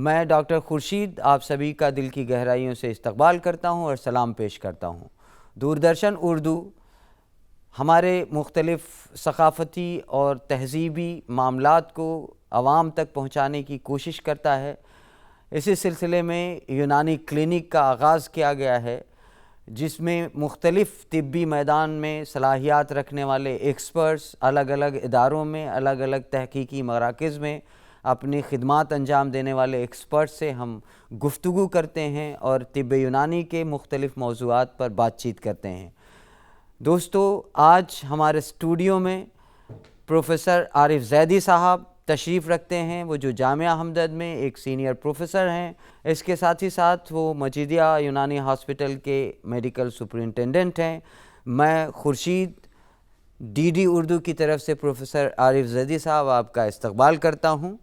میں ڈاکٹر خورشید آپ سبھی کا دل کی گہرائیوں سے استقبال کرتا ہوں اور سلام پیش کرتا ہوں۔ دوردرشن اردو ہمارے مختلف ثقافتی اور تہذیبی معاملات کو عوام تک پہنچانے کی کوشش کرتا ہے۔ اسی سلسلے میں یونانی کلینک کا آغاز کیا گیا ہے، جس میں مختلف طبی میدان میں صلاحیات رکھنے والے ایکسپرٹس الگ الگ اداروں میں، الگ الگ تحقیقی مراکز میں اپنی خدمات انجام دینے والے ایکسپرٹ سے ہم گفتگو کرتے ہیں اور طب یونانی کے مختلف موضوعات پر بات چیت کرتے ہیں۔ دوستو، آج ہمارے اسٹوڈیو میں پروفیسر عارف زیدی صاحب تشریف رکھتے ہیں، وہ جو جامعہ ہمدرد میں ایک سینئر پروفیسر ہیں۔ اس کے ساتھ ہی ساتھ وہ مجیدیہ یونانی ہاسپٹل کے میڈیکل سپرنٹینڈنٹ ہیں۔ میں خورشید ڈی ڈی اردو کی طرف سے پروفیسر عارف زیدی صاحب آپ کا استقبال کرتا ہوں۔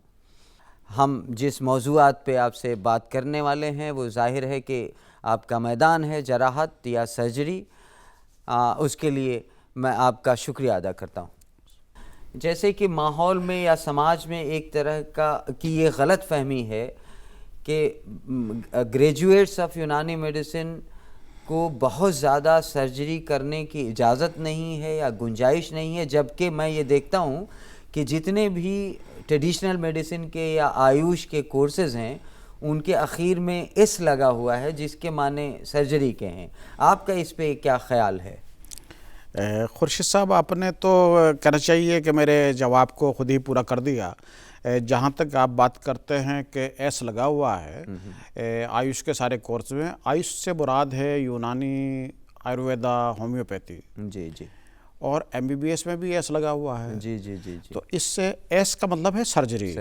ہم جس موضوعات پہ آپ سے بات کرنے والے ہیں وہ ظاہر ہے کہ آپ کا میدان ہے جراحت یا سرجری، اس کے لیے میں آپ کا شکریہ ادا کرتا ہوں۔ جیسے کہ ماحول میں یا سماج میں ایک طرح کی یہ غلط فہمی ہے کہ گریجویٹس آف یونانی میڈیسن کو بہت زیادہ سرجری کرنے کی اجازت نہیں ہے یا گنجائش نہیں ہے، جبکہ میں یہ دیکھتا ہوں کہ جتنے بھی ٹریڈیشنل میڈیسن کے یا آیوش کے کورسز ہیں ان کے اخیر میں اس لگا ہوا ہے جس کے معنی سرجری کے ہیں۔ آپ کا اس پہ کیا خیال ہے؟ خورشید صاحب، آپ نے تو کہنا چاہیے کہ میرے جواب کو خود ہی پورا کر دیا۔ جہاں تک آپ بات کرتے ہیں کہ ایس لگا ہوا ہے آیوش کے سارے کورس میں، آیوش سے مراد ہے یونانی، آیورویدا، ہومیوپیتھی۔ جی جی۔ اور ایم بی بی ایس میں بھی ایس لگا ہوا ہے۔ جی جی جی جی۔ تو اس سے ایس کا مطلب ہے سرجری۔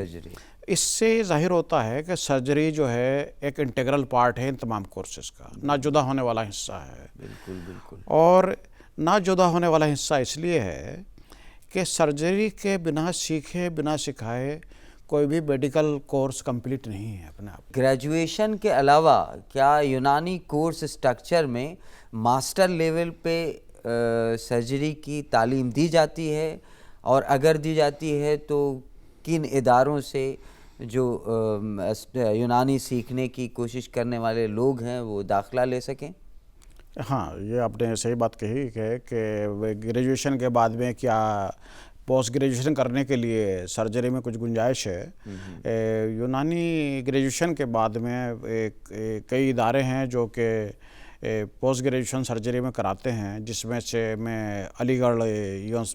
اس سے ظاہر ہوتا ہے کہ سرجری جو ہے ایک انٹیگرل پارٹ ہے ان تمام کورسز کا، نہ جدا ہونے والا حصہ ہے۔ بالکل بالکل۔ اور نہ جدا ہونے والا حصہ اس لیے ہے کہ سرجری کے بنا سیکھے بنا سکھائے کوئی بھی میڈیکل کورس کمپلیٹ نہیں ہے اپنے آپ۔ گریجویشن کے علاوہ کیا یونانی کورس سٹرکچر میں ماسٹر لیول پہ سرجری کی تعلیم دی جاتی ہے؟ اور اگر دی جاتی ہے تو کن اداروں سے جو یونانی سیکھنے کی کوشش کرنے والے لوگ ہیں وہ داخلہ لے سکیں؟ ہاں، یہ آپ نے صحیح بات کہی کہ گریجویشن کے بعد میں کیا پوسٹ گریجویشن کرنے کے لیے سرجری میں کچھ گنجائش ہے۔ یونانی گریجویشن کے بعد میں کئی ادارے ہیں جو کہ پوسٹ گریجویشن سرجری میں کراتے ہیں، جس میں سے میں علی گڑھ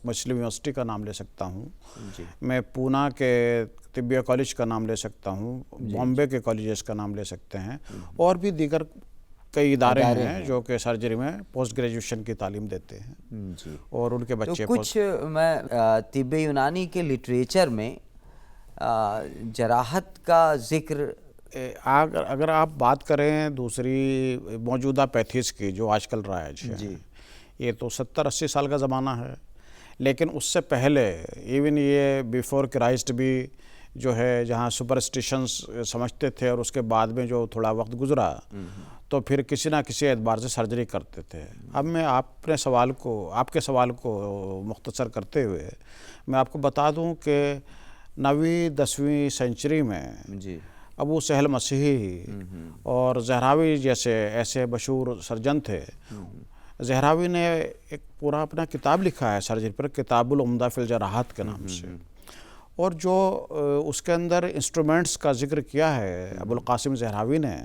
مسلم یونیورسٹی کا نام لے سکتا ہوں، میں پونا کے طبیہ کالج کا نام لے سکتا ہوں، بامبے کے کالجز کا نام لے سکتے ہیں، اور بھی دیگر کئی ادارے ہیں جو کہ سرجری میں پوسٹ گریجویشن کی تعلیم دیتے ہیں اور ان کے بچے کچھ میں طب یونانی کے لٹریچر میں جراحت کا ذکر، اگر آپ بات کریں دوسری موجودہ پیتھیز کی جو آج کل رائج ہے، یہ تو 70-80 سال کا زمانہ ہے، لیکن اس سے پہلے ایون یہ بیفور کرائسٹ بھی جو ہے جہاں سپرسٹیشنز سمجھتے تھے، اور اس کے بعد میں جو تھوڑا وقت گزرا تو پھر کسی نہ کسی اعتبار سے سرجری کرتے تھے۔ اب میں آپ کے سوال کو مختصر کرتے ہوئے میں آپ کو بتا دوں کہ 9ویں 10ویں سینچری میں ابو سہل مسیحی اور زہراوی جیسے ایسے مشہور سرجن تھے۔ زہراوی نے ایک پورا اپنا کتاب لکھا ہے سرجری پر، کتاب العمدہ فی الجراحات کے نام سے، اور جو اس کے اندر انسٹرومنٹس کا ذکر کیا ہے ابو القاسم زہراوی نے،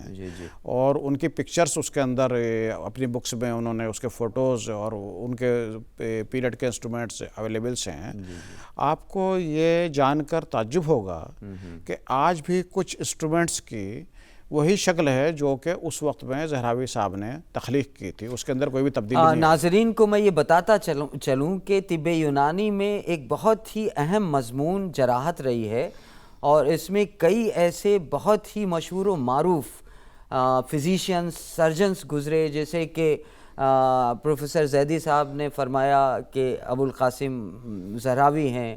اور ان کی پکچرز اس کے اندر اپنی بکس میں انہوں نے اس کے فوٹوز اور ان کے پیریڈ کے انسٹرومنٹس اویلیبلس ہیں۔ آپ کو یہ جان کر تعجب ہوگا کہ آج بھی کچھ انسٹرومنٹس کی وہی شکل ہے جو کہ اس وقت میں زہراوی صاحب نے تخلیق کی تھی، اس کے اندر کوئی بھی تبدیلی نہیں ہے۔ ناظرین کو میں یہ بتاتا چلوں کہ طب یونانی میں ایک بہت ہی اہم مضمون جراحت رہی ہے، اور اس میں کئی ایسے بہت ہی مشہور و معروف فزیشینز، سرجنز گزرے، جیسے کہ پروفیسر زیدی صاحب نے فرمایا کہ ابو القاسم زہراوی ہیں،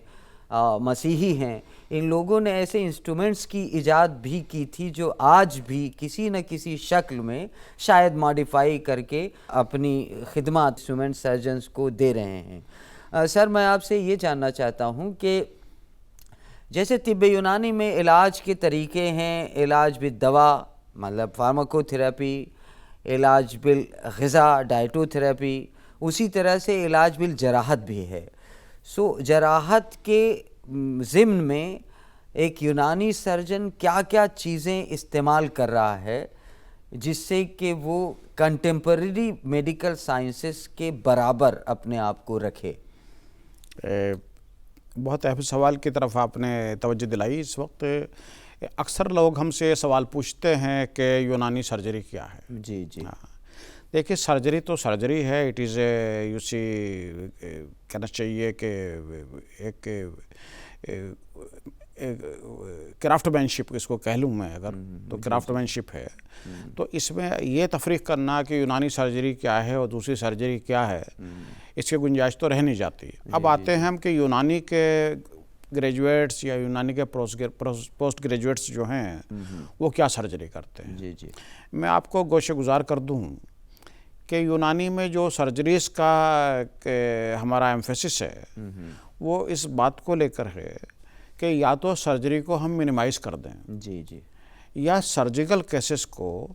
مسیحی ہیں۔ ان لوگوں نے ایسے انسٹرومنٹس کی ایجاد بھی کی تھی جو آج بھی کسی نہ کسی شکل میں شاید ماڈیفائی کر کے اپنی خدمات انسٹرومنٹ سرجنز کو دے رہے ہیں۔ سر، میں آپ سے یہ جاننا چاہتا ہوں کہ جیسے طب یونانی میں علاج کے طریقے ہیں، علاج بالدوا مطلب فارماکو تھراپی، علاج بالغذا ڈائٹو تھراپی، اسی طرح سے علاج بالجراحت بھی ہے۔ جراحت کے ضمن میں ایک یونانی سرجن کیا کیا چیزیں استعمال کر رہا ہے جس سے کہ وہ کنٹمپریری میڈیکل سائنسز کے برابر اپنے آپ کو رکھے؟ بہت اہم سوال کی طرف آپ نے توجہ دلائی۔ اس وقت اکثر لوگ ہم سے سوال پوچھتے ہیں کہ یونانی سرجری کیا ہے؟ جی جی دیکھیے سرجری تو سرجری ہے، اٹ از اے یو سی کہنا چاہیے کہ ایک کرافٹ مین شپ اس کو کہہ لوں میں اگر تو کرافٹ مین شپ ہے۔ تو اس میں یہ تفریق کرنا کہ یونانی سرجری کیا ہے اور دوسری سرجری کیا ہے، اس کی گنجائش تو رہ نہیں جاتی۔ اب آتے ہیں ہم کہ یونانی کے گریجویٹس یا یونانی کے پوسٹ گریجویٹس جو ہیں وہ کیا سرجری کرتے ہیں۔ جی جی میں آپ کو گوشہ گزار کر دوں کہ یونانی میں جو سرجریز کا ہمارا ایمفیسس ہے وہ اس بات کو لے کر ہے کہ یا تو سرجری کو ہم منیمائز کر دیں، جی جی یا سرجیکل کیسز کو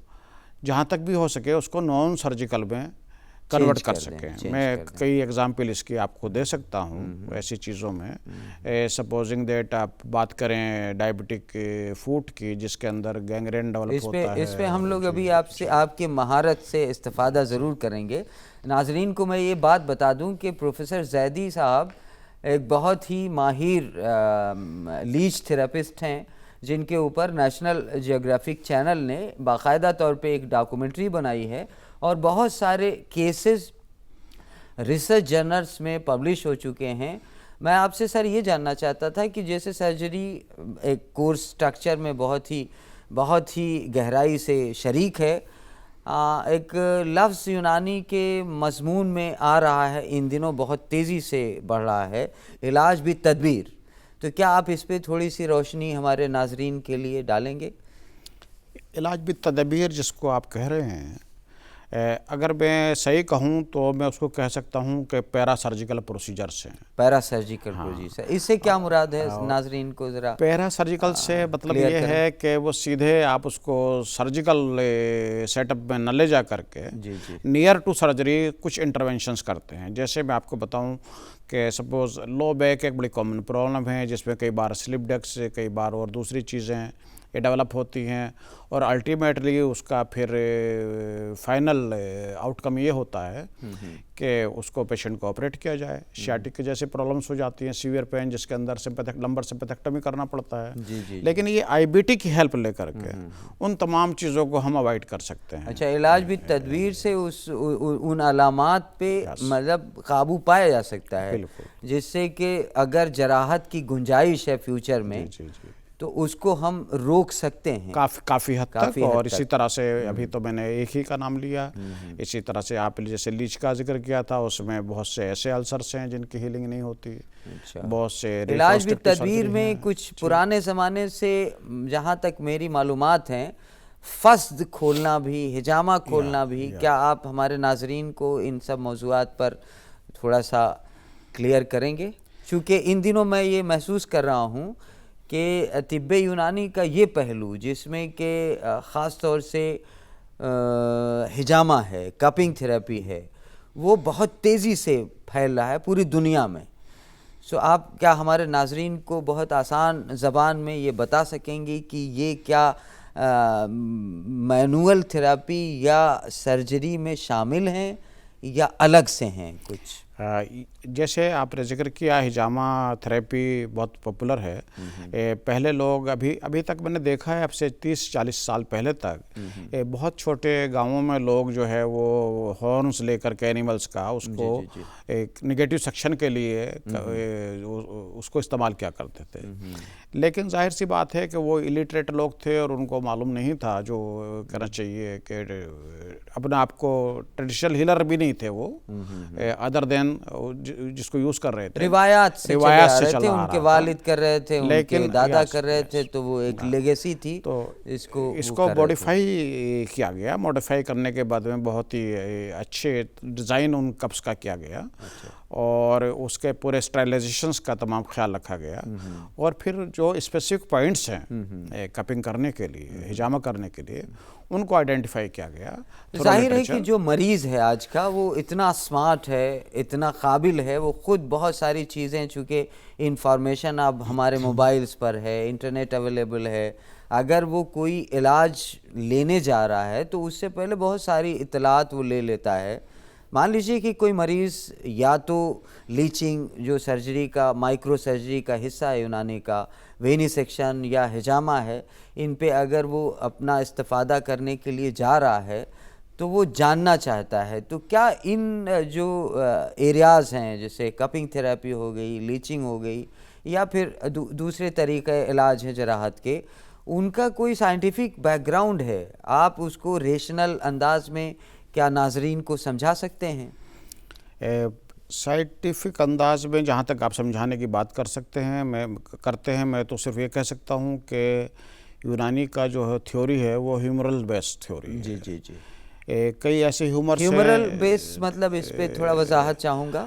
جہاں تک بھی ہو سکے اس کو نان سرجیکل میں کنورٹ کر سکیں۔ میں کئی ایگزامپل اس کی آپ کو دے سکتا ہوں ایسی چیزوں میں۔ سپوزنگ دیٹ آپ بات کریں ڈائبٹک فوٹ کی جس کے اندر گینگرین ڈیولپ ہوتا ہے، اس پہ ہم لوگ ابھی آپ کے مہارت سے استفادہ ضرور کریں گے۔ ناظرین کو میں یہ بات بتا دوں کہ پروفیسر زیدی صاحب ایک بہت ہی ماہر لیچ تھراپسٹ ہیں جن کے اوپر نیشنل جیوگرافک چینل نے باقاعدہ طور پہ ایک ڈاکومنٹری بنائی ہے اور بہت سارے کیسز ریسرچ جرنلز میں پبلش ہو چکے ہیں۔ میں آپ سے سر یہ جاننا چاہتا تھا کہ جیسے سرجری ایک کورس سٹرکچر میں بہت ہی گہرائی سے شریک ہے، ایک لفظ یونانی کے مضمون میں آ رہا ہے، ان دنوں بہت تیزی سے بڑھ رہا ہے، علاج بالتدبیر۔ تو کیا آپ اس پہ تھوڑی سی روشنی ہمارے ناظرین کے لیے ڈالیں گے؟ علاج بالتدبیر جس کو آپ کہہ رہے ہیں، اگر میں صحیح کہوں تو میں اس کو کہہ سکتا ہوں کہ پیرا سرجیکل پروسیجرز ہیں۔ پیرا سرجیکل پروسیجر، اس سے کیا مراد ہے ناظرین کو ذرا؟ پیرا سرجیکل سے مطلب یہ ہے کہ وہ سیدھے آپ اس کو سرجیکل سیٹ اپ میں نہ لے جا کر کے نیئر ٹو سرجری کچھ انٹرونشنز کرتے ہیں۔ جیسے میں آپ کو بتاؤں کہ سپوز لو بیک ایک بڑی کامن پرابلم ہے جس میں کئی بار سلپ ڈسک سے کئی بار اور دوسری چیزیں یہ ڈیولپ ہوتی ہیں، اور الٹیمیٹلی اس کا پھر فائنل آؤٹ کم یہ ہوتا ہے کہ اس کو پیشنٹ کو آپریٹ کیا جائے۔ شیاٹک کے جیسے پرابلمس ہو جاتی ہیں، سیویئر پین جس کے اندر لمبر سمپیتھیکٹمی کرنا پڑتا ہے، لیکن یہ آئی بی ٹی کی ہیلپ لے کر کے ان تمام چیزوں کو ہم اوائڈ کر سکتے ہیں۔ اچھا، علاج بالتدبیر سے ان علامات پہ مطلب قابو پایا جا سکتا ہے جس سے کہ اگر جراحت کی گنجائش ہے فیوچر میں تو اس کو ہم روک سکتے ہیں کافی حد تک۔ اور اسی طرح سے ابھی تو میں نے ایک ہی کا نام لیا، اسی طرح سے آپ جیسے لیچ کا ذکر کیا تھا، اس میں بہت سے ایسے السرس ہیں جن کی ہیلنگ نہیں ہوتی، بہت سے علاج بالتدبیر میں کچھ پرانے زمانے سے جہاں تک میری معلومات ہیں فسد کھولنا بھی، حجامہ کھولنا بھی، کیا آپ ہمارے ناظرین کو ان سب موضوعات پر تھوڑا سا کلیئر کریں گے؟ چونکہ ان دنوں میں یہ محسوس کر رہا ہوں کہ طب یونانی کا یہ پہلو جس میں کہ خاص طور سے حجامہ ہے، کپنگ تھراپی ہے، وہ بہت تیزی سے پھیل رہا ہے پوری دنیا میں۔ آپ کیا ہمارے ناظرین کو بہت آسان زبان میں یہ بتا سکیں گے کہ یہ کیا مینول تھراپی یا سرجری میں شامل ہیں یا الگ سے ہیں کچھ؟ جیسے آپ نے ذکر کیا حجامہ تھراپی بہت پاپولر ہے۔ پہلے لوگ ابھی تک میں نے دیکھا ہے اب سے 30-40 سال پہلے تک بہت چھوٹے گاؤں میں لوگ جو ہے وہ ہارنز لے کر کے اینیملز کا اس کو ایک نگیٹو سیکشن کے لیے اس کو استعمال کیا کرتے تھے، لیکن ظاہر سی بات ہے کہ وہ الٹریٹ لوگ تھے اور ان کو معلوم نہیں تھا جو کہنا چاہیے کہ اپنے آپ کو ٹریڈیشنل ہیلر بھی نہیں تھے وہ، ادر دین جس کو یوز کر رہے تھے روایات سے چل رہے تھے، ان کے والد کر رہے تھے، ان کے دادا کر رہے تھے، تو وہ ایک لیگیسی تھی۔ تو اس کو موڈیفائی کیا گیا، موڈیفائی کرنے کے بعد میں بہت ہی اچھے ڈیزائن ان کپس کا کیا گیا، اور اس کے پورے اسٹرائلائزیشنس کا تمام خیال رکھا گیا، اور پھر جو اسپیسیفک پوائنٹس ہیں کپنگ کرنے کے لیے، ہجامہ کرنے کے لیے، ان کو آئیڈینٹیفائی کیا گیا۔ ظاہر ہے کہ جو مریض ہے آج کا وہ اتنا سمارٹ ہے، اتنا قابل ہے، وہ خود بہت ساری چیزیں، چونکہ انفارمیشن اب ہمارے موبائلز پر ہے، انٹرنیٹ اویلیبل ہے، اگر وہ کوئی علاج لینے جا رہا ہے تو اس سے پہلے بہت ساری اطلاعات وہ لے لیتا ہے۔ مان لیجئے کہ کوئی مریض یا تو لیچنگ جو سرجری کا، مائکرو سرجری کا حصہ ہے یونانی کا، وینی سیکشن یا ہجامہ ہے، ان پہ اگر وہ اپنا استفادہ کرنے کے لیے جا رہا ہے تو وہ جاننا چاہتا ہے، تو کیا ان جو ایریاز ہیں جیسے کپنگ تھراپی ہو گئی، لیچنگ ہو گئی، یا پھر دوسرے طریقے علاج ہیں جراحت کے، ان کا کوئی سائنٹیفک بیک گراؤنڈ ہے؟ آپ اس کو ریشنل انداز میں کیا ناظرین کو سمجھا سکتے ہیں؟ سائنٹیفک انداز میں جہاں تک آپ سمجھانے کی بات کر سکتے ہیں، میں تو صرف یہ کہہ سکتا ہوں کہ یونانی کا جو تھیوری ہے وہ ہیومرل بیس تھیوری ہے۔ جی جی جی، کئی ایسے ہیومرل بیس مطلب اس پہ تھوڑا وضاحت چاہوں گا۔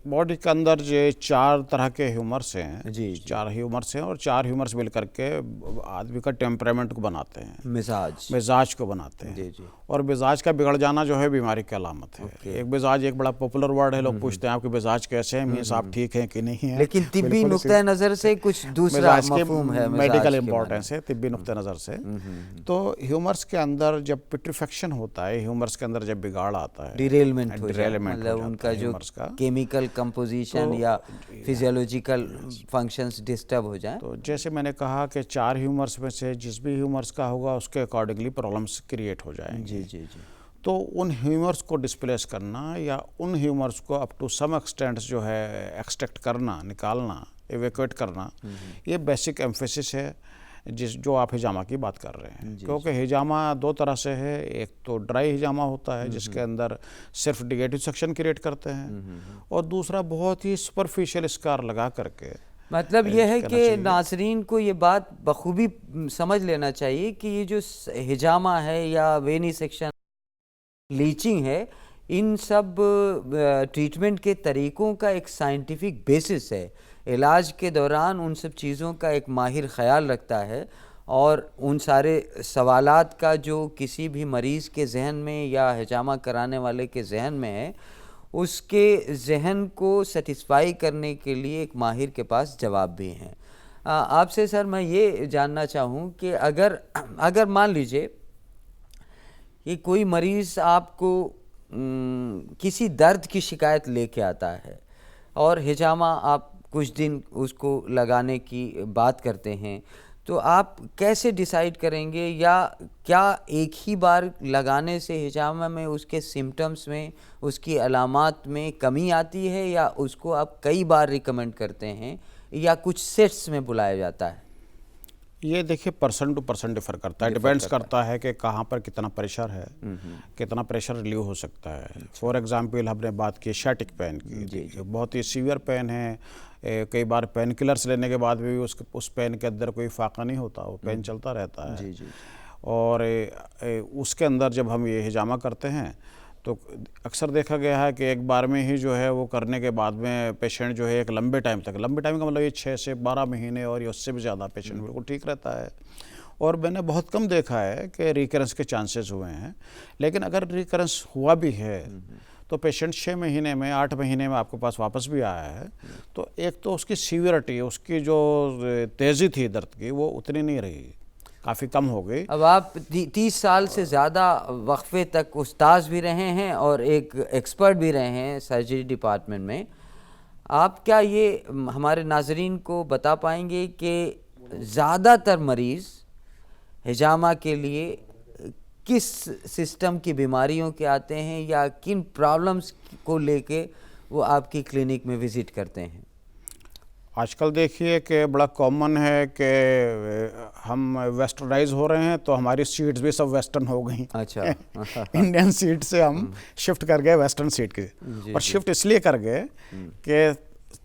باڈی کے اندر جو 4 طرح کے ہیومرس ہیں، جی 4 ہیومرس ہیں، اور 4 ہیومرس مل کر کے آدمی کا ٹیمپرامنٹ کو بناتے ہیں، مزاج کو بناتے ہیں۔ اور مزاج کا بگڑ جانا جو ہے بیماری کی علامت ہے۔ ایک مزاج ایک بڑا پاپولر ورڈ ہے، لوگ پوچھتے ہیں آپ کے مزاج کیسے ہیں، مینس آپ ٹھیک ہیں کہ نہیں ہیں، لیکن طبی نقطہ نظر سے کچھ دوسرا مفہوم ہے میڈیکل امپورٹنس ہے طبی نقطہ نظر سے۔ تو ہیومرس کے اندر جب پٹریفیکشن ہوتا ہے، ہیومرس کے اندر جب بگاڑ آتا ہے، ڈیریلمنٹ ہو جائے، مطلب ان کا جو کیمیکل کمپوزیشن یا فزیولوجیکل فنکشنز ڈسٹرب ہو جائیں، تو جیسے میں نے کہا کہ 4 ہیومرس میں سے جس بھی ہیومرس کا ہوگا اس کے اکارڈنگلی پرابلمس کریٹ ہو جائیں گے۔ جی جی جی، تو ان ہیومرس کو ڈسپلیس کرنا یا ان ہیومرس کو اپ ٹو سم ایکسٹینٹ جو ہے ایکسٹریکٹ کرنا، نکالنا، ایویکویٹ کرنا، یہ بیسک ایمفیسس ہے جو آپ ہجامہ کی بات کر رہے ہیں۔ کیونکہ ہجامہ 2 طرح سے ہے، ایک تو ڈرائی ہجامہ ہوتا ہے جس کے اندر صرف نگیٹو سیکشن کریٹ کرتے ہیں، اور دوسرا بہت ہی سپرفیشل اسکار لگا کر کے۔ مطلب یہ ہے کہ ناظرین کو یہ بات بخوبی سمجھ لینا چاہیے کہ یہ جو ہجامہ ہے یا وینی سیکشن، لیچنگ ہے، ان سب ٹریٹمنٹ کے طریقوں کا ایک سائنٹیفک بیسس ہے۔ علاج کے دوران ان سب چیزوں کا ایک ماہر خیال رکھتا ہے، اور ان سارے سوالات کا جو کسی بھی مریض کے ذہن میں یا ہجامہ کرانے والے کے ذہن میں ہے، اس کے ذہن کو سیٹسفائی کرنے کے لیے ایک ماہر کے پاس جواب بھی ہیں۔ آپ سے سر میں یہ جاننا چاہوں کہ اگر مان لیجئے کہ کوئی مریض آپ کو کسی درد کی شکایت لے کے آتا ہے، اور ہجامہ آپ کچھ دن اس کو لگانے کی بات کرتے ہیں، تو آپ کیسے ڈیسائیڈ کریں گے، یا کیا ایک ہی بار لگانے سے ہجامہ میں اس کے سمٹمز میں، اس کی علامات میں کمی آتی ہے، یا اس کو آپ کئی بار ریکمنڈ کرتے ہیں، یا کچھ سیٹس میں بلایا جاتا ہے؟ یہ دیکھیے پرسن ٹو پرسن ڈیفر کرتا ہے، ڈیپینڈس کرتا ہے کہ کہاں پر کتنا پریشر ہے، کتنا پریشر ریلیو ہو سکتا ہے۔ فار ایگزامپل ہم نے بات کی شیٹک پین کی، بہت ہی سیویئر پین ہے، کئی بار پین کلرز لینے کے بعد بھی اس پین کے اندر کوئی فاقہ نہیں ہوتا، وہ پین چلتا رہتا ہے۔ اور اس کے اندر جب ہم یہ ہجامہ کرتے ہیں تو اکثر دیکھا گیا ہے کہ ایک بار میں ہی جو ہے وہ کرنے کے بعد میں پیشنٹ جو ہے ایک لمبے ٹائم کا مطلب یہ 6 سے 12 مہینے اور یا اس سے بھی زیادہ پیشنٹ بالکل ٹھیک رہتا ہے۔ اور میں نے بہت کم دیکھا ہے کہ ریکرنس کے چانسز ہوئے ہیں، لیکن اگر ریکرنس ہوا بھی ہے تو پیشنٹ 6 مہینے میں 8 مہینے میں آپ کے پاس واپس بھی آیا ہے، تو ایک تو اس کی سیویرٹی، اس کی جو تیزی تھی درد کی، وہ اتنی نہیں رہی، کافی کم ہو گئی۔ اب آپ 30 سال سے زیادہ وقفے تک استاذ بھی رہے ہیں اور ایک ایکسپرٹ بھی رہے ہیں سرجری ڈپارٹمنٹ میں، آپ کیا یہ ہمارے ناظرین کو بتا پائیں گے کہ زیادہ تر مریض ہجامہ کے لیے کس سسٹم کی بیماریوں کے آتے ہیں، یا کن پرابلمز کو لے کے وہ آپ کی کلینک میں وزٹ کرتے ہیں؟ آج کل دیکھیے کہ بڑا کامن ہے کہ ہم ویسٹرنائز ہو رہے ہیں، تو ہماری سیٹس بھی سب ویسٹرن ہو گئیں۔ اچھا، انڈین سیٹ سے ہم شفٹ کر گئے ویسٹرن سیٹ کے، اور شفٹ اس لیے کر گئے کہ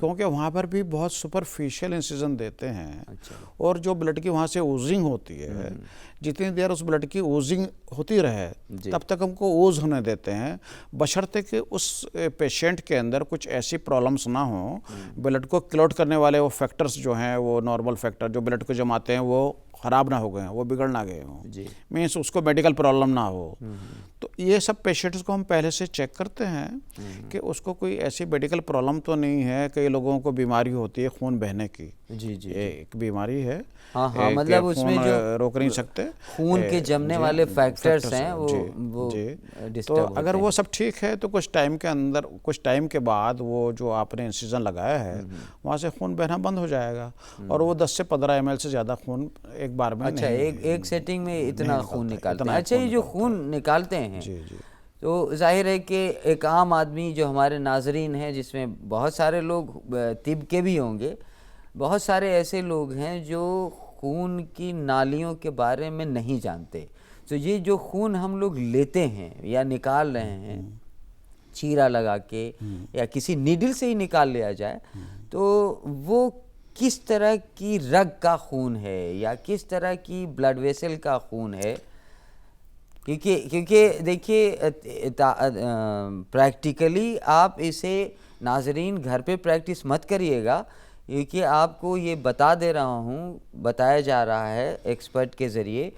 کیونکہ وہاں پر بھی بہت سپرفیشل انسیزن دیتے ہیں، اور جو بلڈ کی وہاں سے اوزنگ ہوتی ہے، جتنی دیر اس بلڈ کی اوزنگ ہوتی رہے تب تک ہم کو اوز ہونے دیتے ہیں، بشرطے کہ اس پیشنٹ کے اندر کچھ ایسی پرابلمس نہ ہوں، بلڈ کو کلوٹ کرنے والے وہ فیکٹرز جو ہیں، وہ نارمل فیکٹر جو بلڈ کو جماتے ہیں، وہ خراب نہ ہو گئے ہیں، وہ بگڑ نہ گئے ہوں، مینس اس کو میڈیکل پرابلم نہ ہو۔ تو یہ سب پیشنٹس کو ہم پہلے سے چیک کرتے ہیں کہ اس کو کوئی ایسی میڈیکل پرابلم تو نہیں ہے۔ کئی لوگوں کو بیماری ہوتی ہے خون بہنے کی، ایک بیماری ہے، مطلب اس میں جو روک نہیں سکتے، خون کے جمنے والے فیکٹرز ہیں وہ تو اگر وہ سب ٹھیک ہے تو کچھ ٹائم کے اندر، کچھ ٹائم کے بعد وہ جو آپ نے انسیزن لگایا ہے وہاں سے خون بہنا بند ہو جائے گا، اور وہ 10 سے 15 ml سے زیادہ خون ایک بار میں اچھا ایک سیٹنگ میں اتنا خون نکالتے ہیں۔ اچھا یہ جو خون نکالتے ہیں تو ظاہر ہے کہ ایک عام آدمی جو ہمارے ناظرین ہیں، جس میں بہت سارے لوگ طب کے بھی ہوں گے، بہت سارے ایسے لوگ ہیں جو خون کی نالیوں کے بارے میں نہیں جانتے، تو یہ جو خون ہم لوگ لیتے ہیں یا نکال رہے ہیں چیرا لگا کے یا کسی نیڈل سے ہی نکال لیا جائے، تو وہ کس طرح کی رگ کا خون ہے یا کس طرح کی بلڈ ویسل کا خون ہے؟ کیونکہ دیکھیے پریکٹیکلی آپ اسے ناظرین گھر پہ پریکٹس مت کریے گا، کیونکہ آپ کو یہ بتا دے رہا ہوں، بتایا جا رہا ہے ایکسپرٹ کے ذریعے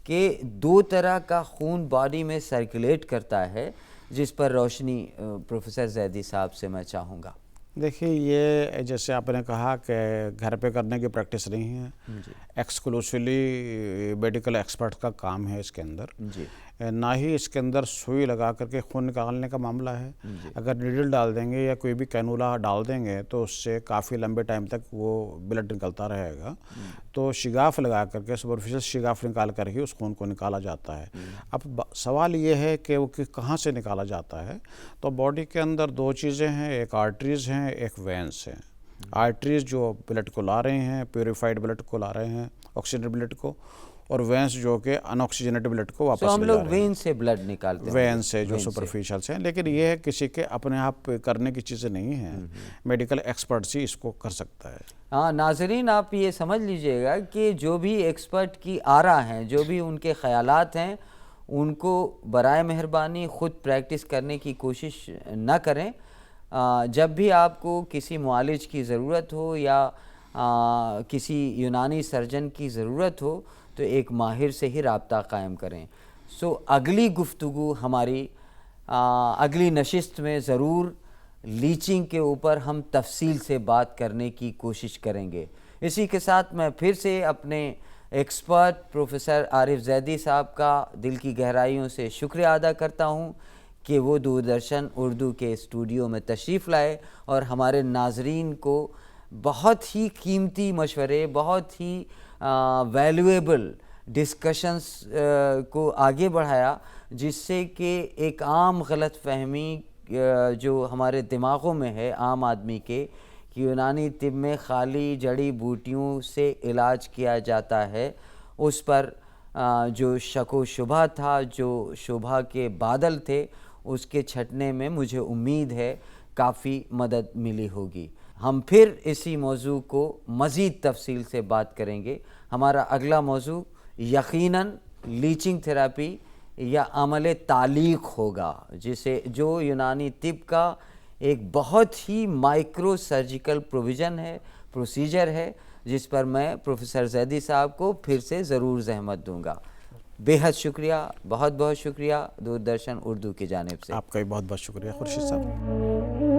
کہ 2 طرح کا خون باڈی میں سرکولیٹ کرتا ہے، جس پر روشنی پروفیسر زیدی صاحب سے میں چاہوں گا۔ دیکھیے یہ جیسے آپ نے کہا کہ گھر پہ کرنے کی پریکٹس نہیں ہے، ایکسکلوسیولی میڈیکل ایکسپرٹ کا کام ہے اس کے اندر، نہ ہی اس کے اندر سوئی لگا کر کے خون نکالنے کا معاملہ ہے۔ اگر نیڈل ڈال دیں گے یا کوئی بھی کینولا ڈال دیں گے تو اس سے کافی لمبے ٹائم تک وہ بلڈ نکلتا رہے گا، تو شگاف لگا کر کے سپرفیشل شگاف نکال کر ہی اس خون کو نکالا جاتا ہے۔ اب سوال یہ ہے کہ وہ کہاں سے نکالا جاتا ہے، تو باڈی کے اندر 2 چیزیں ہیں، ایک آرٹریز ہیں، ایک وینس ہیں۔ آرٹریز جو بلڈ کو لا رہے ہیں، پیوریفائڈ بلڈ کو لا رہے ہیں، آکسیجنیٹڈ بلڈ کو، اور وینس جو کہ ان آکسیجنیٹڈ بلڈ کو واپس لے جا رہے ہیں۔ ہم لوگ وین سے بلڈ نکالتے ہیں، وین سے جو سپرفیشل سے ہیں، لیکن یہ ہے کسی کے اپنے آپ کرنے کی چیزیں نہیں ہیں، میڈیکل ایکسپرٹس ہی اس کو کر سکتا ہے۔ ہاں ناظرین آپ یہ سمجھ لیجئے گا کہ جو بھی ایکسپرٹ کی آرا ہیں، جو بھی ان کے خیالات ہیں، ان کو برائے مہربانی خود پریکٹس کرنے کی کوشش نہ کریں۔ جب بھی آپ کو کسی معالج کی ضرورت ہو یا کسی یونانی سرجن کی ضرورت ہو تو ایک ماہر سے ہی رابطہ قائم کریں۔ اگلی گفتگو ہماری اگلی نشست میں ضرور لیچنگ کے اوپر ہم تفصیل سے بات کرنے کی کوشش کریں گے۔ اسی کے ساتھ میں پھر سے اپنے ایکسپرٹ پروفیسر عارف زیدی صاحب کا دل کی گہرائیوں سے شکریہ ادا کرتا ہوں کہ وہ دوردرشن اردو کے اسٹوڈیو میں تشریف لائے اور ہمارے ناظرین کو بہت ہی قیمتی مشورے، بہت ہی ویلیویبل ڈسکشنز کو آگے بڑھایا، جس سے کہ ایک عام غلط فہمی جو ہمارے دماغوں میں ہے عام آدمی کے کہ یونانی طب میں خالی جڑی بوٹیوں سے علاج کیا جاتا ہے، اس پر جو شک و شبہ تھا، جو شبہ کے بادل تھے، اس کے چھٹنے میں مجھے امید ہے کافی مدد ملی ہوگی۔ ہم پھر اسی موضوع کو مزید تفصیل سے بات کریں گے۔ ہمارا اگلا موضوع یقیناً لیچنگ تھراپی یا عمل تعلیق ہوگا، جو یونانی طب کا ایک بہت ہی مائکرو سرجیکل پروسیجر ہے، جس پر میں پروفیسر زیدی صاحب کو پھر سے ضرور زحمت دوں گا۔ بے حد شکریہ، بہت بہت شکریہ دوردرشن اردو کی جانب سے۔ آپ کا بھی بہت بہت شکریہ خورشید صاحب۔